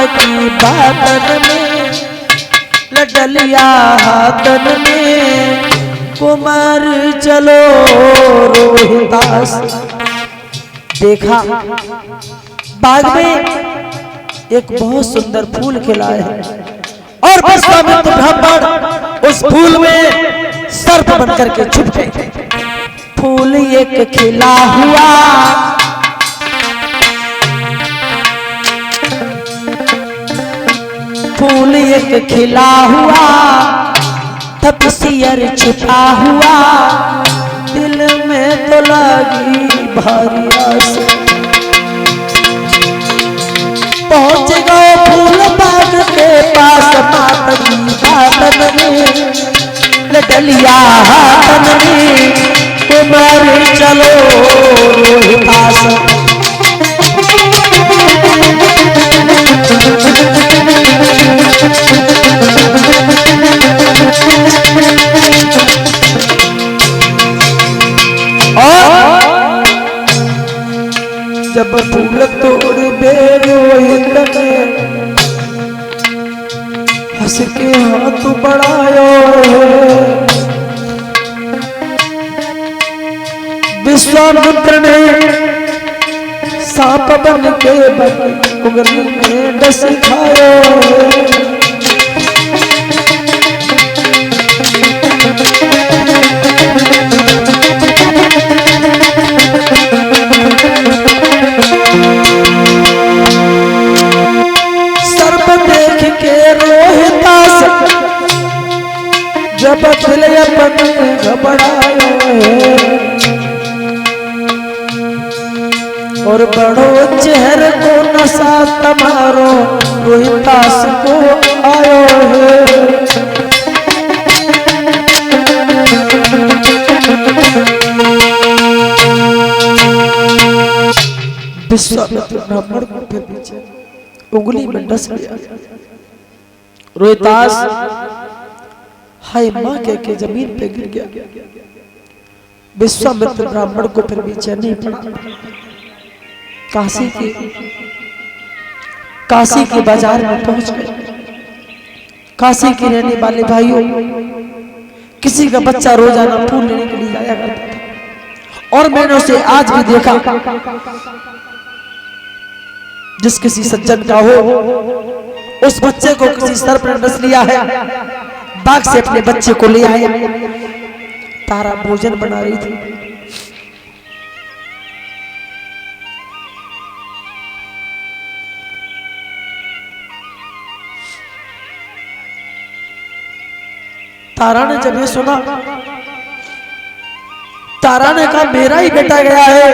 की बातन में, लडलिया हाथन में, कुमार चलो रोहितास। देखा बाग में एक बहुत सुंदर फूल खिला है और विश्वामित्र ब्राह्मण उस फूल में सर्प बनकर के छुप गए। फूल एक खिला हुआ फूल एक खिला हुआ, तपसियर छुपा हुआ, दिल में तो लगी भारी आस। पहुंच गए फूल बाग के पास, माता की बातन में, लडलिया हाथन में, कुमार चलो रोहितास। जब फूल तोड़ दे रोहित ने, हंस के हाथ बढ़ायो, विश्वामित्र ने सांप बन के उंगली में डस खायो। जब अपन घबरायो और बड़ो चेहर को नशा तमारो, रोहितास को आयो है। विश्वामित्र ब्राह्मण को फिर पीछे उंगली में डस लिया। रोहितास हाय मां कह के जमीन पे गिर गया। विश्वामित्र ब्राह्मण को फिर भी चैन नहीं पड़ा। काशी के बाजार में पहुंच गए। काशी के रहने वाले भाइयों, किसी का बच्चा रोजाना फूल लेने के लिए जाया करता था और मैंने उसे आज भी देखा। जिस किसी सज्जन का हो, उस बच्चे को किसी सर्प ने डस लिया है, बाग से अपने बच्चे को ले आया। तारा भोजन बना रही थी। तारा ने जब ये सुना, तारा ने कहा मेरा ही बेटा गया है।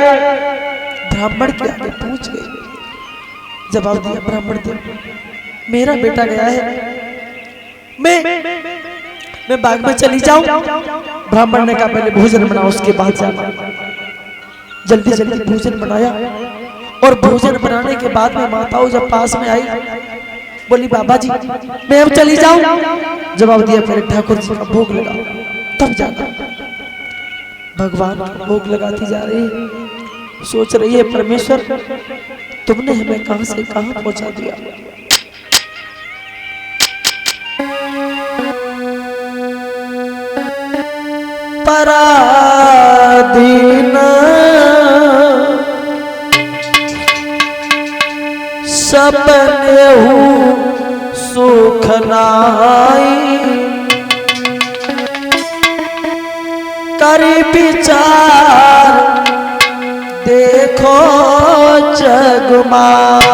ब्राह्मण के आगे पूछ गई, जवाब दिया ब्राह्मण ने, मेरा बेटा गया है, मैं बाग में चली जाऊं। ब्राह्मण ने कहा पहले भोजन बनाओ, उसके बाद जाना। जल्दी जल्दी भोजन बनाया और भोजन बनाने के बाद में माताओं जब पास में आई, बोली बाबा जी मैं अब चली जाऊं। जवाब दिया पहले ठाकुर जी का भोग लगा तब जाना। भगवान का भोग लगाती जा रही है, सोच रही है परमेश्वर तुमने हमें कहां से कहां पहुंचा दिया। पराधीन सपने हूँ सुख नाई, करी विचार देखो जगमाई।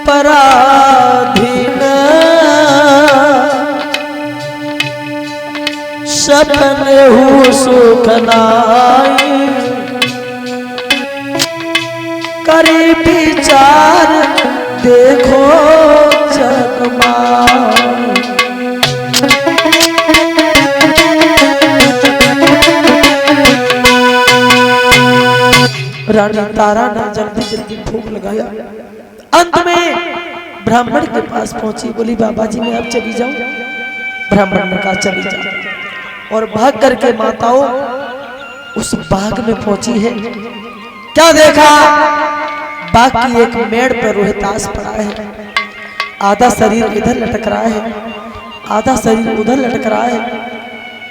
पराधीन सपने हूँ सुख नाई, करी विचार देखो जगमाई। रानी तारा ने जल्दी जल्दी भोग लगाया अंत में ब्राह्मण के पास पहुंची, बोली बाबा जी मैं अब चली जाऊं। ब्राह्मण ने कहा चली जा, और भाग करके माताओं उस बाग में पहुंची है। क्या देखा, बाग की एक मेड़ पर रोहितास पड़ा है, आधा शरीर इधर लटक रहा है, आधा शरीर उधर लटक रहा है,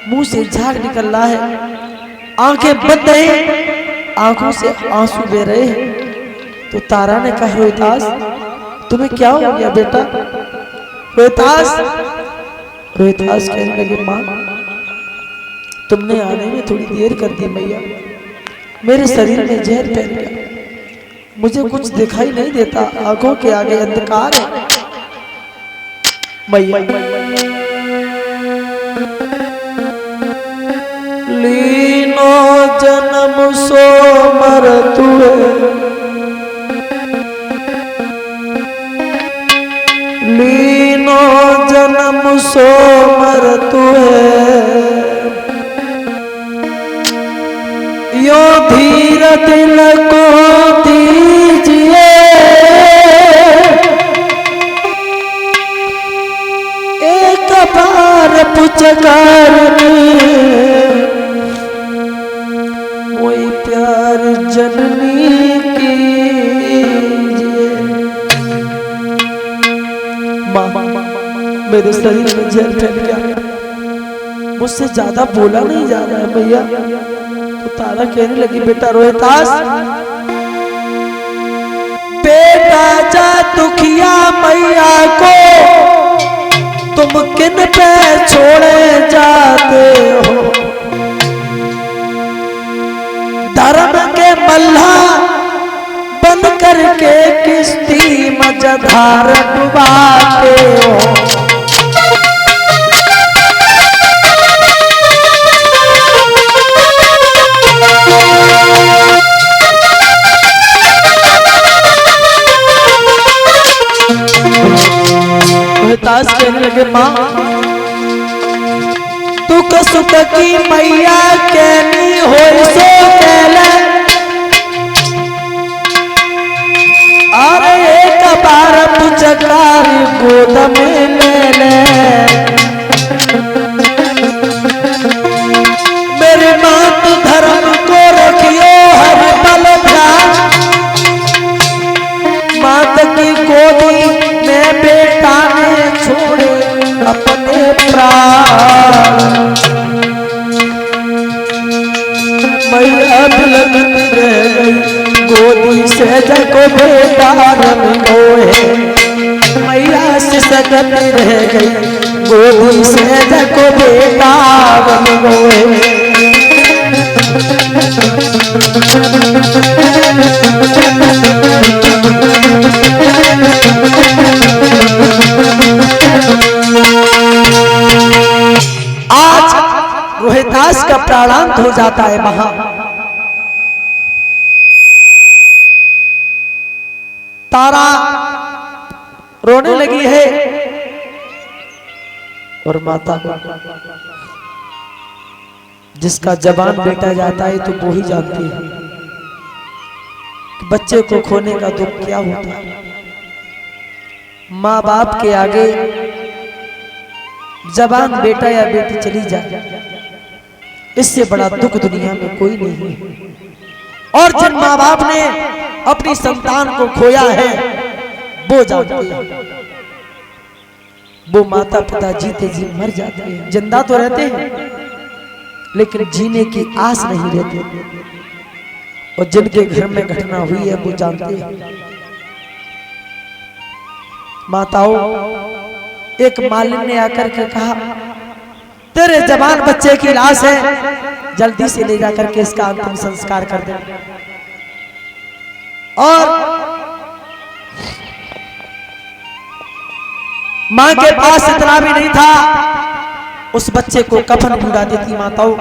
मुंह से झाग निकल रहा है, आंखें बंद है, आंखों से आंसू बह रहे हैं। तो तारा ने कहा रोहितास तुम्हें क्या हो गया बेटा? रोहितास कहने लगे माँ तुमने आने में थोड़ी देर कर दी मैया, मेरे शरीर में जहर फैल गया, मुझे कुछ दिखाई नहीं देता, आंखों के आगे अंधकार है मैया। लीनो जन्म सो मरतु लीनो जन्म सो मरतु यो धीर दिल को दीजिए, एक बार पुचकार वही प्यार जननी कीजिए। माँ मेरे शरीर में जहर फैल गया, मुझसे ज्यादा बोला नहीं जा रहा है भैया। तो तारा कहने लगी बेटा रोहितास बेटा जा दुखिया मैया को तुम किन पे छोड़े जाते हो, धर्म के मल्हा बन करके किश्ती मझधार डुबाते हो। रोहितास कहने लगे माँ दुख सुख की मैया कहनी हो सो कहले, अरे एक बार पुचकार गोद में ले ले, मेरे मात धर्म को रखियो हर पल ध्यान, मात की गोदी में बेटा ने छोड़े अपने प्राण, मैया बिलखती रह गई गोदी से जको बेटा रन गोए, मैया सिसकती रह गई गोदी से जको बेटा रन गोए। आज रोहितास का प्राणांत हो जाता है वहां। तारा रोने लगी है और माता को जिसका जबान बेटा जाता है तो वो ही जानती है कि बच्चे को खोने का दुख क्या होता है। माँ बाप के आगे जबान बेटा या बेटी चली जाए इससे बड़ा दुख दुनिया में कोई नहीं है। और जिन माँ बाप ने अपनी संतान को खोया है वो जानते हैं, वो माता पिता जीते जी मर जाते हैं, जिंदा तो रहते हैं लेकिन जीने की आस नहीं रहती। और जिनके घर में घटना हुई है वो जानते हैं। माताओं, एक मालिन ने आकर के कहा तेरे जवान बच्चे की लाश है, जल्दी से ले जाकर के इसका अंतिम संस्कार कर दे। और मां के पास इतना भी नहीं था उस बच्चे को कफन ढूंढा देती माताओं।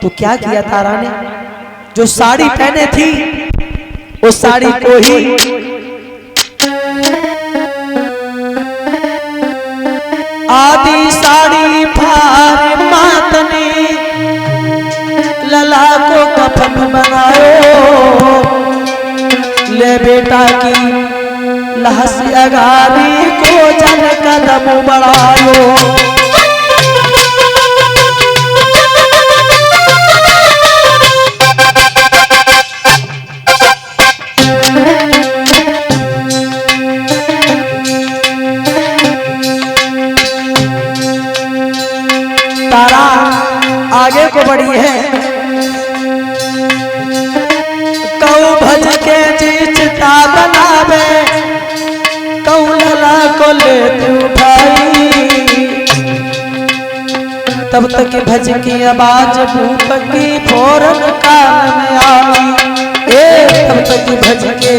तो क्या किया तारा ने, जो साड़ी पहने थी उस साड़ी को ही आधी साड़ी फार मातने लला को कफन बनायो, ले बेटा की लाश अगारी को जन कदम बढ़ायो। तारा आगे को बढ़ी है, कऊ भज के चिता बनावे, कऊ लला को लेती उठाई। तब तक भज की आवाज भूप की फौरन कान में आई। तब तक भज के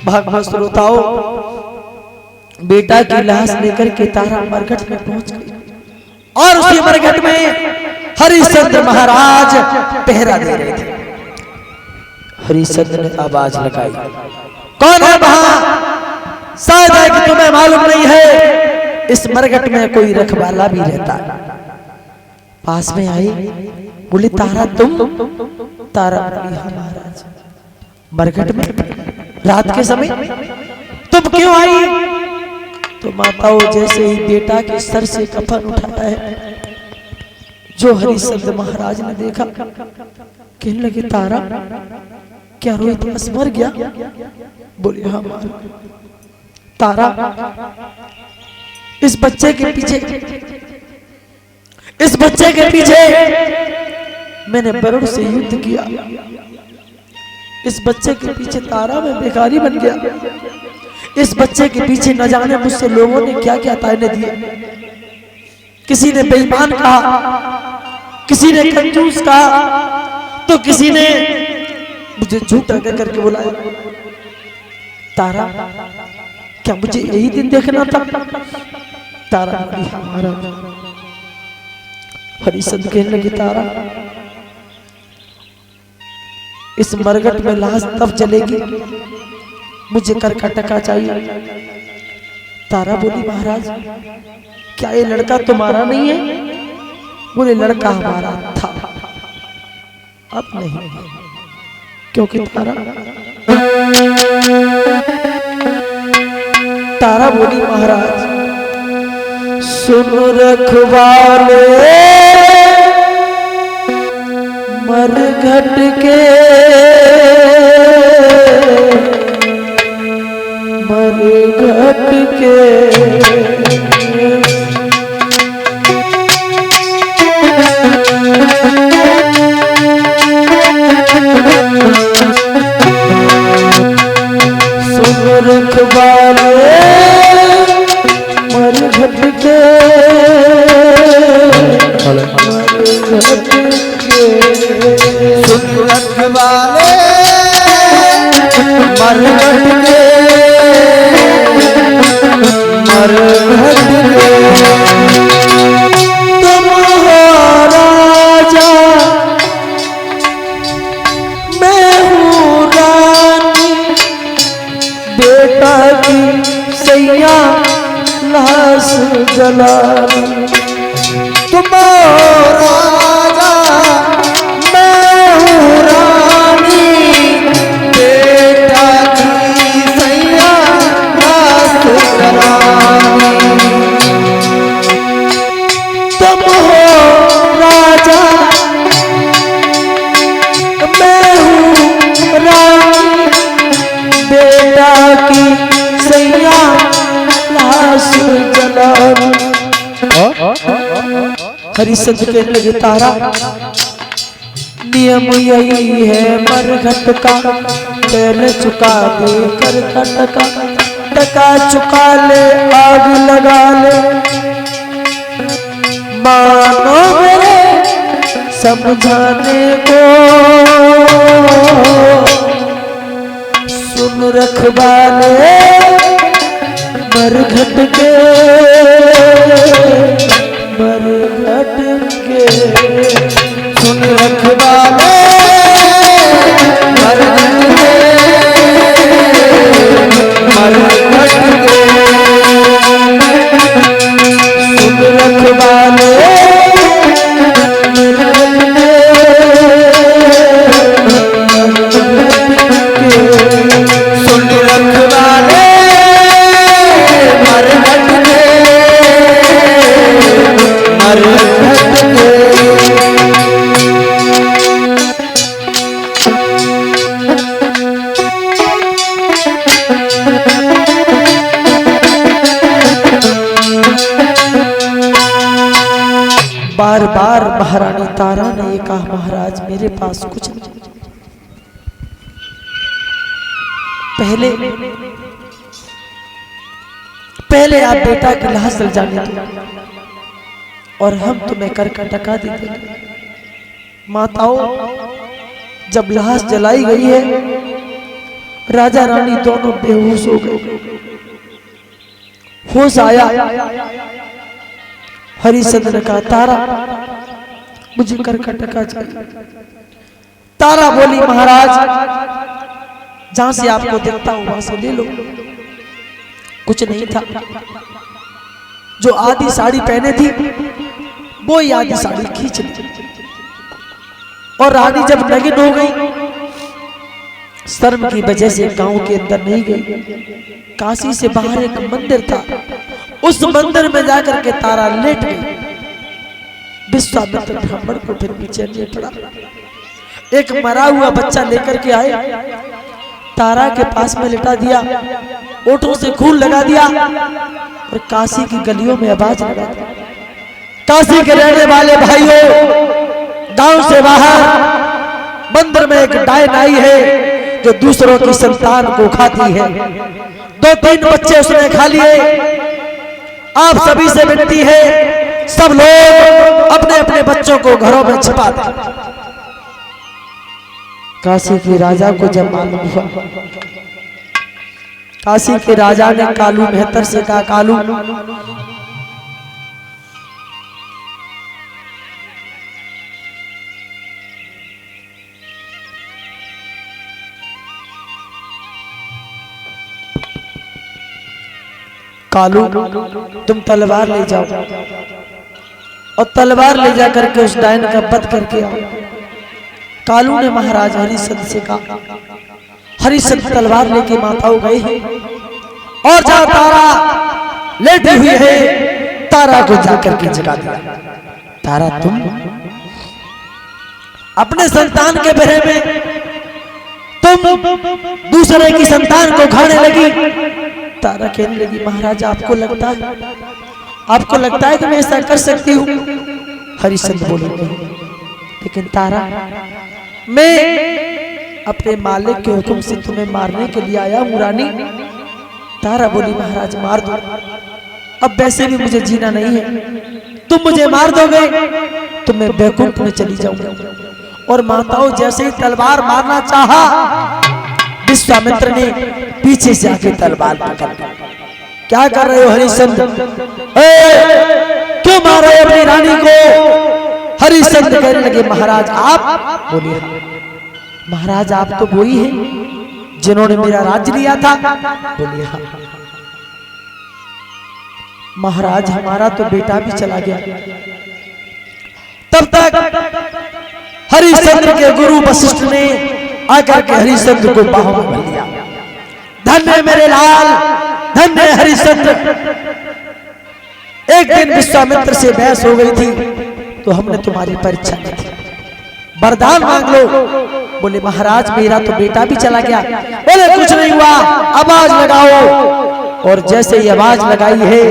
भागवत श्रोताओं, बेटा की लाश लेकर के तारा मरघट में पहुंच गई और उसी मरघट में हरिश्चंद्र महाराज पहरा दे रहे थे। हरिश्चंद्र ने आवाज लगाई, कौन है वहां? शायद है कि तुम्हें मालूम नहीं है, इस मरघट में कोई रखवाला भी रहता है। पास में आई, बोली तारा तुम? तारा महाराज मरघट में रात के समय तुम क्यों आई? तो माताओं जैसे ही बेटा के सर से कफन उठाता है, जो हरिश्चंद्र महाराज ने देखा, कहने लगे तारा क्या रोहित बस मर गया? बोले हाँ। तारा इस बच्चे के पीछे मैंने वरुण से युद्ध किया, इस बच्चे के पीछे तारा में भिखारी बन गया, इस बच्चे के पीछे न जाने मुझसे लोगों ने क्या क्या ताने दिए। किसी ने बेईमान कहा, किसी ने कंजूस कहा, तो किसी ने मुझे झूठा करके बुलाया। तारा क्या मुझे यही दिन देखना था? तारा हमारा हरिश्चंद्र कहने लगे तारा इस मरघट में लाश तब जलेगी, मुझे कर्कटका चाहिए। तारा बोली महाराज क्या ये लड़का तुम्हारा नहीं है? बोले लड़का हमारा था, अब नहीं, क्योंकि तारा बोली महाराज सुन रखवाले मरघट के, मरघट के सुन रखवाले मरघट के, मरघट के सुन रखवाले मरघट के, मरघट के तुम हो राजा मैं हूँ रानी, बेटा की सैया लाश जलानी। तुम राजा मैं हूँ रानी, बेटा की सैया लाश जलानी। तुम हो राजा मैं हूँ रानी, बेटा की सैया लाश जलानी। हरिश्चंद्र कहने लगे तारा नियम यही है मरघट का, पहले चुका दे कर्कट का, टका चुका ले आग लगा ले, मानो मेरे समझाने को सुन रखवाले मरघट के, मरघट के सुन रखवाले मरघट के, मरघट के सुन रखवाले बार बार महारानी तारा ने ये कहा, महाराज मेरे पास कुछ नहीं, पहले आप बेटा की लाश जल जाने दो और हम तुम्हें करका टका दे देंगे। माताओं, जब लाश जलाई गई है, राजा रानी दोनों बेहोश हो गए। होश आया, हरिश्चंद्र ने कहा, तारा मुझे करका टका चाहिए। तारा बोली, महाराज जहां से आपको देखता हूं वहां से ले लो। कुछ नहीं था, जो आधी साड़ी पहने थी वो ही आधी साड़ी खींच ली और रानी जब नगिन हो गई, शर्म की वजह से गांव के अंदर नहीं गई। काशी से बाहर एक मंदिर था, उस मंदिर में जाकर के तारा लेट गई। विश्वामित्र ब्राह्मण को फिर पीछे नहीं पड़ा। एक मरा हुआ बच्चा लेकर के आए, तारा के पास में लिटा दिया, ओठों से खून लगा दिया और काशी की गलियों में आवाज लगा दी, काशी के रहने वाले भाइयों, गांव से बाहर मंदिर में एक डायन आई है जो दूसरों की संतान को खाती है। 2-3 बच्चे उसने खा लिए। आप सभी से विनती है, सब लोग अपने अपने बच्चों को घरों में छिपा दें। काशी के राजा को जब मालूम हुआ, काशी के राजा ने कालू मेहतर से कहा, कालू कालू तुम तलवार ले जाओ और तलवार ले जा करके उस डायन का वध करके आओ। कालू ने महाराज हरिश्चंद्र से कहा, हरिश्चंद्र तलवार लेके माताओं गए हैं और जहां तारा लेटी हुई है, तारा को जाकर के जगा दिया। तारा तुम अपने संतान के बहरे में तुम दूसरे की संतान को खाने लगी। तारा कहने लगी, महाराज आपको लगता है कि मैं ऐसा कर सकती हूँ? हरिश्चंद्र बोले, लेकिन तारा मैं अपने मालिक के हुक्म से तुम्हें मारने के लिए आया हूँ रानी। तारा बोली, महाराज मार दो, अब वैसे भी मुझे जीना नहीं है, तुम मुझे मार दोगे तो मैं बैकुंठ में चली जाऊंगा। और माताओं, जैसे ही तलवार मारना चाहा, विश्वामित्र ने पीछे से आके तलवार पकड़ ली। क्या कर रहे हो हरिश्चंद्र? क्यों मार रहे हो अपनी रानी को? हरिश्चंद्र कहने लगे, महाराज आप? बोलिए, महाराज आप तो वही हैं जिन्होंने मेरा राज्य लिया था। बोलिए, हाँ। महाराज हमारा तो बेटा भी चला गया। तब तक हरिश्चंद्र के गुरु वशिष्ठ ने आकर के हरिश्चंद्र को बाहों में भर लिया। धन्य मेरे लाल, धन्य हरिश्चंद्र। एक दिन विश्वामित्र से बहस हो गई थी तो हमने तुम्हारी परीक्षा की थी, वरदान मांग लो। बोले, महाराज मेरा तो बेटा भी चला गया। बोले, कुछ नहीं हुआ, आवाज लगाओ। और जैसे ही आवाज लगाई है,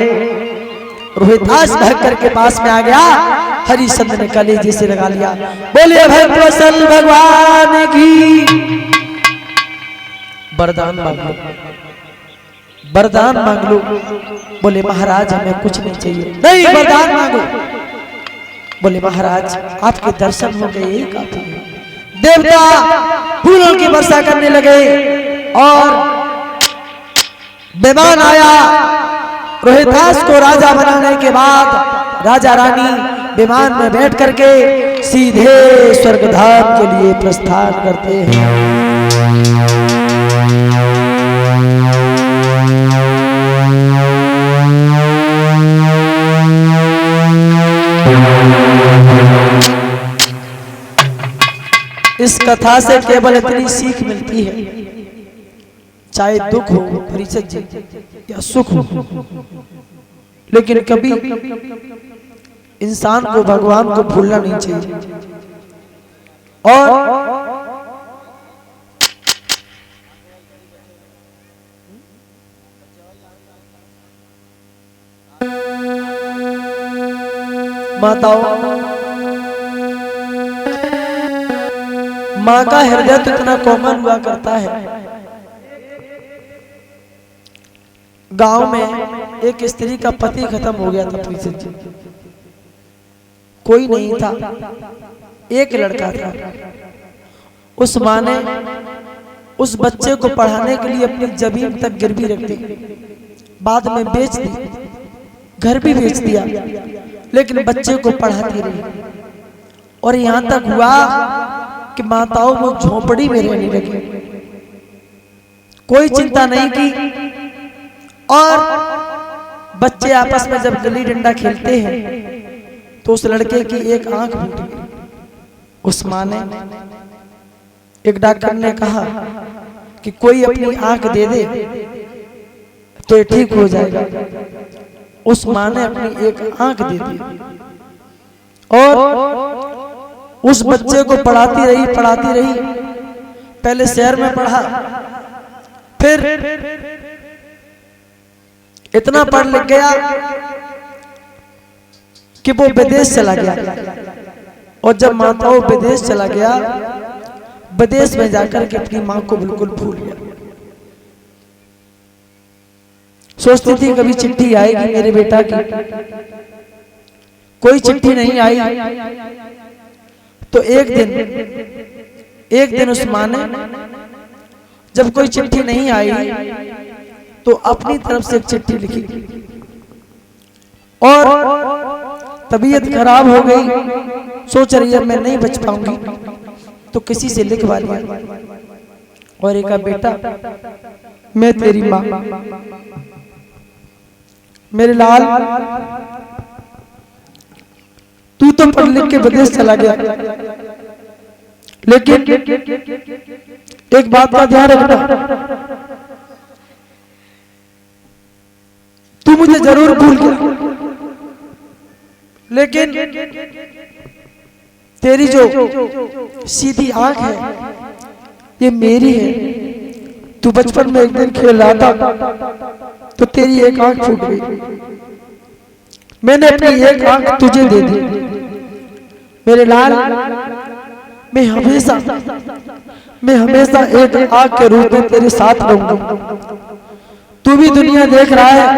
रोहितास भाग करके पास में आ गया। हरिश्चंद्र ने कलेजे से लगा लिया। बोले, भक्तवत्सल भगवान की। वरदान मांग लो, वरदान मांग लो। बोले, महाराज हमें कुछ नहीं चाहिए। नहीं, वरदान मांगो। बोले, महाराज आपके दर्शन हो गए, यही काफी है। देवता फूलों की वर्षा करने लगे और विमान आया। रोहितास को राजा बनाने के बाद राजा रानी विमान में बैठ करके सीधे स्वर्गधाम के लिए प्रस्थान करते हैं। इस कथा से केवल इतनी सीख मिलती है, चाहे दुख हो परिचय जी या सुख हो, लेकिन कभी इंसान को भगवान को भूलना नहीं चाहिए। और माताओं, माँ का हृदय तो इतना कोमल हुआ करता है। गांव में एक स्त्री का पति खत्म हो गया था, पीछे कोई नहीं था, एक लड़का था। उस माँ ने उस बच्चे को पढ़ाने के लिए अपनी जमीन तक गिरवी रख दी, बाद में बेच दी, घर भी बेच दिया, लेकिन बच्चे को पढ़ाती रही। और यहां तक हुआ कि माताओं को झोपड़ी में रहने लगे, कोई चिंता नहीं की। और बच्चे आपस में जब गिल्ली डंडा खेलते हैं तो उस लड़के की एक आंख फूट गई। उस माँ ने, एक डॉक्टर ने कहा कि कोई अपनी आंख दे दे तो ये ठीक हो जाएगा। उस माँ ने अपनी एक आंख दे दी और उस बच्चे को पढ़ाती रही। पहले शहर में पढ़ा, फिर इतना पढ़ लिख गया कि वो विदेश चला गया। और जब माताओं विदेश चला गया, विदेश में जाकर के अपनी माँ को बिल्कुल भूल गया। सोचती थी कभी चिट्ठी आएगी मेरे बेटा की, कोई चिट्ठी नहीं आई। तो एक दिन उस माँ ने, जब कोई चिट्ठी नहीं आई तो अपनी तरफ से एक चिट्ठी लिखी और तबीयत खराब हो गई। सोच रही है मैं नहीं बच पाऊंगी, तो किसी से लिखवा लिया और एक बेटा, मैं तेरी माँ, मेरे लाल, तू तो पढ़ लिख के विदेश चला गया, लेकिन एक बात का ध्यान रखना, तू मुझे जरूर भूल गया, लेकिन तेरी जो सीधी आंख है ये मेरी है। तू बचपन में एक दिन खेल रहा था तो तेरी एक आंख फूट गई, मैंने अपनी एक आंख तुझे दे दी। मेरे लाल, मैं हमेशा एक आंख के रूप में तेरे साथ रहूंगा। तू भी दुनिया देख रहा है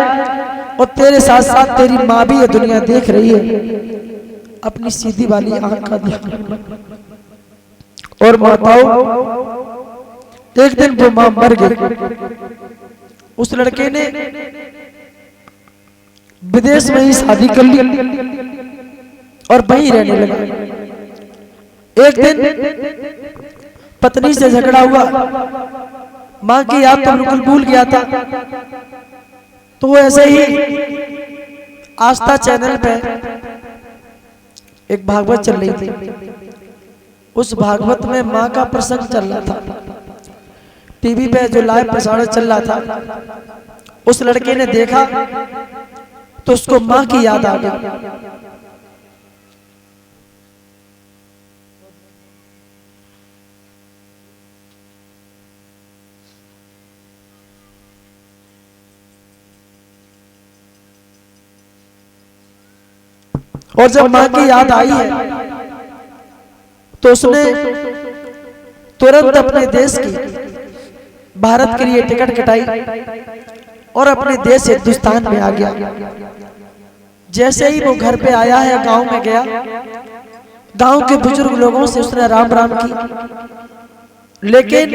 और तेरे साथ साथ तेरी माँ भी ये दुनिया देख रही है। अपनी सीधी वाली आंख का ध्यान रखना। और माताओं, एक दिन वो माँ मर गई। उस लड़के ने विदेश में ही शादी कर ली और वहीं रहने लगा। एक दिन पत्नी से झगड़ा हुआ, माँ की याद तो बिल्कुल भूल गया था। तो वो ऐसे ही आस्था चैनल पे एक भागवत चल रही थी, उस भागवत में माँ का प्रसंग चल रहा था। टीवी पे जो लाइव प्रसारण चल रहा था, उस लड़के ने देखा तो उसको माँ की याद आ गई। और जब माँ की याद आई है तो उसने तुरंत अपने देश की, भारत के लिए टिकट कटाई और अपने देश हिंदुस्तान में आ गया। जैसे ही वो घर पे आया है, गांव में गया, गांव के बुजुर्ग लोगों से उसने राम राम की, लेकिन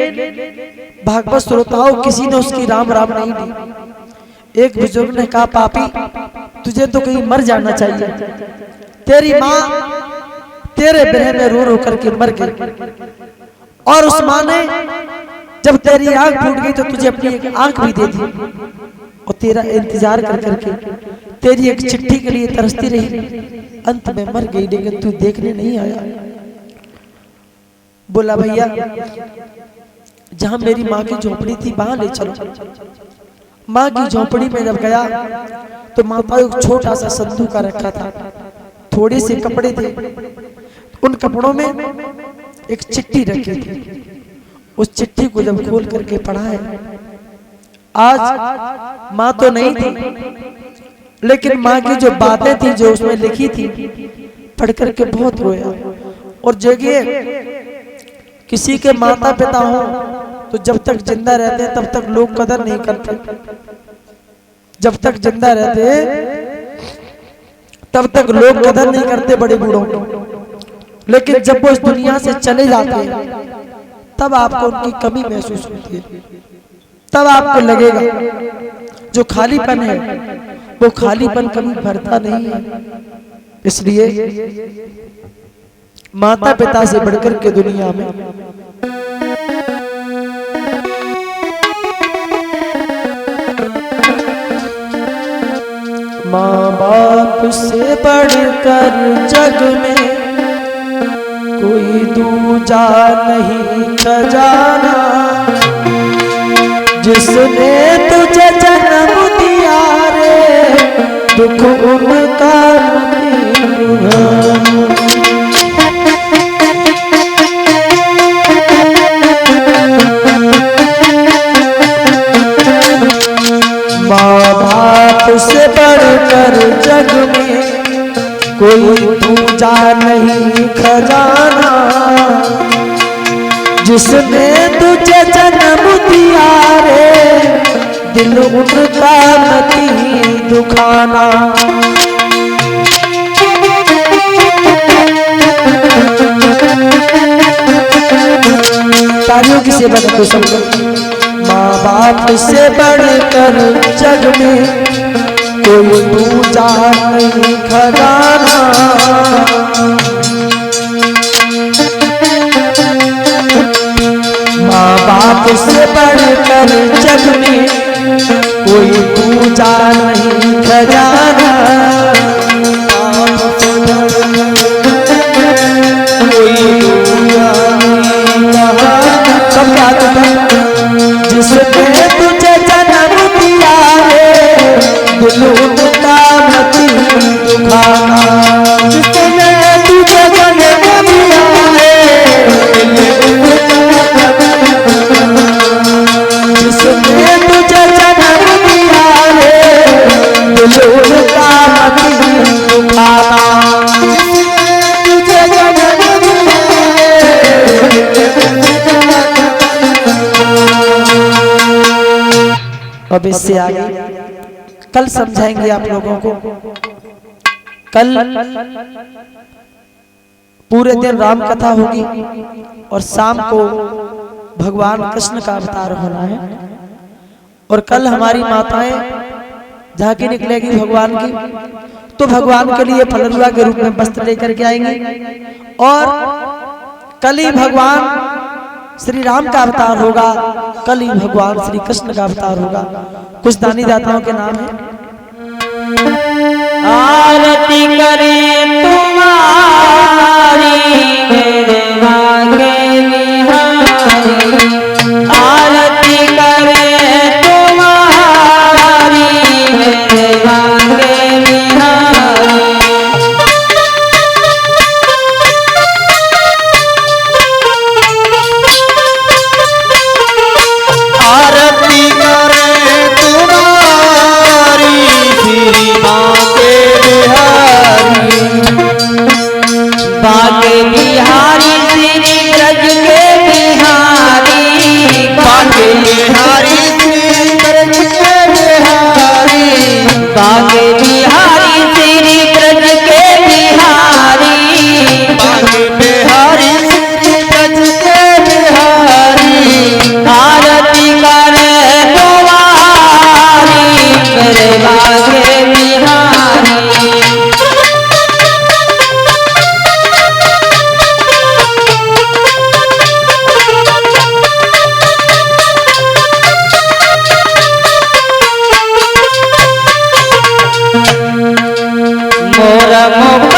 भागवत श्रोताओं किसी ने उसकी राम राम नहीं दी। एक बुजुर्ग ने कहा, पापी तुझे तो कहीं मर जाना चाहिए, तेरी माँ तेरे विरह में रो रो करके मर गई। और उस माँ ने जब तेरी आंख फूट गई तो तुझे अपनी एक आंख भी दे दी और तेरा इंतजार कर करके तेरी एक चिट्ठी के लिए तरसती रही, अंत में मर गई, लेकिन तू देखने नहीं आया। बोला भैया जहां मेरी माँ की झोपड़ी थी वहां ले चलो। माँ की झोपड़ी में जब गया तो माता एक छोटा सा संदू का रखा था, थोड़े से कपड़े थे, उन कपड़ों में एक चिट्ठी रखी थी। उस चिट्ठी को जब खोल करके पढ़ा है, आज माँ तो नहीं थी, लेकिन माँ की जो बातें थी जो उसमें लिखी थी पढ़ करके बहुत रोया। और जगिए, किसी के माता पिता हो तो जब तक जिंदा रहते हैं तब तक लोग कदर नहीं करते, जब तक जिंदा रहते तब तक लोग कदर नहीं करते बड़े बूढ़ों। लेकिन जब वो इस दुनिया से चले जाते हैं तब आपको उनकी कमी महसूस होती है, तब आपको लगेगा जो खालीपन है वो खालीपन कभी भरता नहीं है। इसलिए माता पिता से बढ़कर के दुनिया में माँ बाप से बढ़कर जग में कोई दूजा नहीं खजाना, जिसने तुझे जन्म दिया रे दुख उनका माँ बाप से बढ़कर जग में कोई दूजा नहीं खजाना, जिसने तुझे जन्म दिया रे दिल उनका नहीं दुखाना। तालियों की सेवा करते समझो। माँ बाप से बढ़कर जग में कोई दूजा नहीं खजाना, माँ बाप से बढ़कर जग में कोई दूजा नहीं खजाना, कोई दूजा सब बात जिसने तुझे जन्म दिया रे दिल उनका मती दुखाना, जिसने तुझे जन्म दिया जिसने तुझे जन्म दिया रे दिल उनका मती दुखाना, तुझे जन्म अब इससे आगे कल समझाएंगे आप लोगों को। कल पूरे दिन राम कथा होगी और शाम को भगवान कृष्ण का अवतार होना है। और कल हमारी माताएं झांकी निकलेगी भगवान की, तो भगवान के लिए फलरुआ के रूप में वस्त्र लेकर के आएंगे। और कल ही भगवान श्री राम का अवतार होगा, कल ही भगवान श्री कृष्ण का अवतार होगा। कुछ दानी दाताओं के नाम है। आरती करें तुम्हारी मेरे मांगे बिहारी, आरती करें तुम्हारी मेरे मांगे बिहारी, आरती करें तुम्हारी श्री माँ के बिहारी, बाके बिहारी श्री ब्रज के बिहारी, बाके बिहारी श्री ब्रज के बिहारी, बाके बिहारी श्री ब्रज के बिहारी, बाके बिहारी श्री ब्रज के बिहारी, आरती करे तुम्हारी मेरे बाके बिहारी, मोर मुख